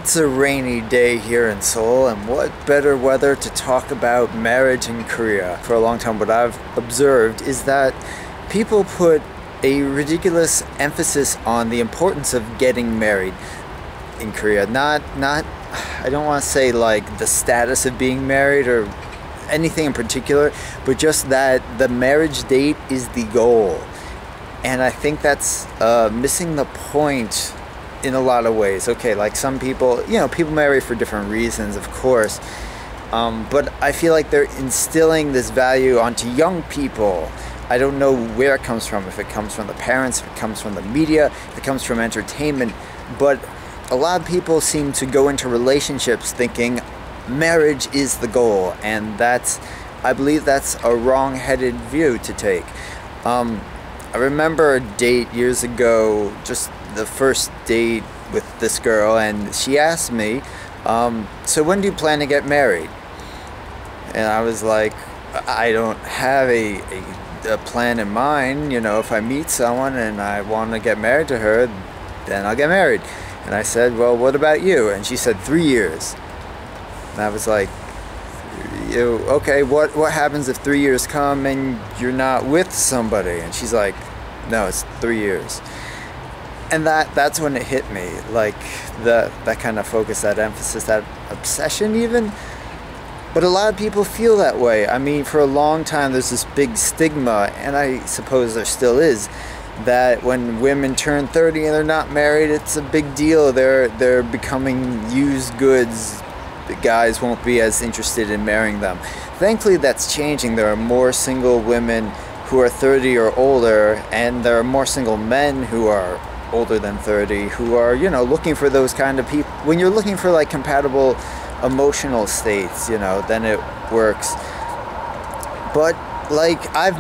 It's a rainy day here in Seoul, and what better weather to talk about marriage in Korea. For a long time, what I've observed is that people put a ridiculous emphasis on the importance of getting married in Korea. Not I don't want to say like the status of being married or anything in particular, but just that the marriage date is the goal. And I think that's missing the point in a lot of ways. Okay, like some people, people marry for different reasons, of course. But I feel like they're instilling this value onto young people. I don't know where it comes from, if it comes from the parents, if it comes from the media, if it comes from entertainment. But a lot of people seem to go into relationships thinking marriage is the goal. And I believe that's a wrong-headed view to take. I remember a date years ago, just the first date with this girl, and she asked me, so when do you plan to get married? And I was like, I don't have a plan in mind. If I meet someone and I want to get married to her, then I'll get married. And I said, well, what about you? And she said 3 years. And I was like, okay, what happens if 3 years come and you're not with somebody? And she's like, no, it's 3 years. And that's when it hit me, like that kind of focus, that emphasis, that obsession even. But a lot of people feel that way. I mean, for a long time there's this big stigma, and I suppose there still is, that when women turn 30 and they're not married, it's a big deal. They're becoming used goods. The guys won't be as interested in marrying them. Thankfully that's changing. There are more single women who are 30 or older, and there are more single men who are older than 30 who are, looking for those kind of people. When you're looking for like compatible emotional states, then it works. But like I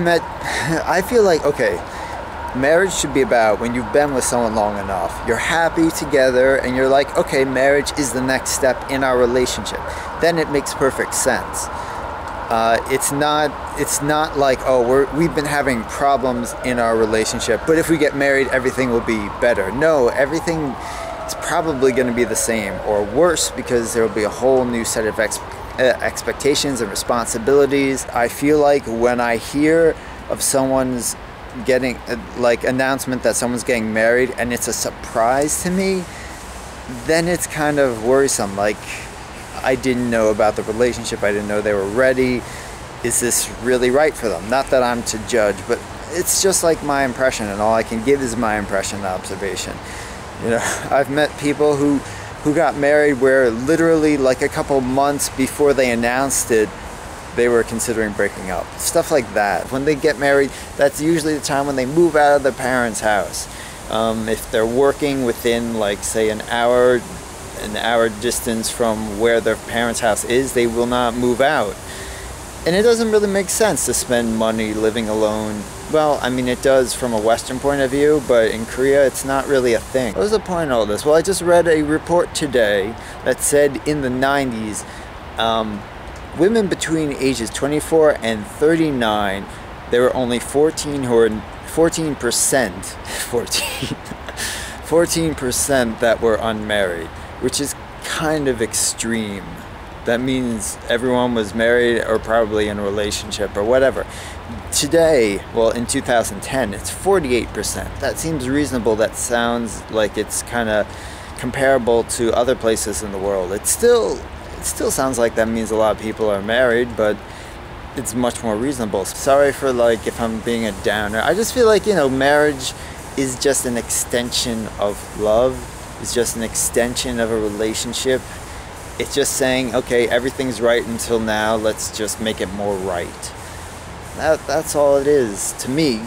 feel like, okay, marriage should be about when you've been with someone long enough, you're happy together, and you're like, okay, marriage is the next step in our relationship. Then it makes perfect sense. It's not like, oh, we've been having problems in our relationship, but if we get married, everything will be better. No, everything is probably going to be the same or worse, because there will be a whole new set of expectations and responsibilities. I feel like when I hear of someone's getting announcement that someone's getting married and it's a surprise to me, then it's kind of worrisome. Like, I didn't know about the relationship. I didn't know they were ready. Is this really right for them? Not that I'm to judge, but it's just like my impression, and all I can give is my impression and observation. I've met people who got married where literally like a couple months before they announced it, they were considering breaking up. Stuff like that. When they get married, that's usually the time when they move out of their parents' house. If they're working within, like, say, an hour distance from where their parents' house is, they will not move out. And it doesn't really make sense to spend money living alone. Well, I mean, it does from a Western point of view, but in Korea, it's not really a thing. What was the point of all this? Well, I just read a report today that said in the 90s, women between ages 24 and 39, there were only 14% that were unmarried, which is kind of extreme. That means everyone was married or probably in a relationship or whatever. Today, well, in 2010, it's 48%. That seems reasonable. That sounds like it's kind of comparable to other places in the world. It still sounds like that means a lot of people are married, but it's much more reasonable. Sorry for if I'm being a downer. I just feel like, marriage is just an extension of love. It's just an extension of a relationship. It's just saying, okay, everything's right until now, let's just make it more right. That's all it is to me.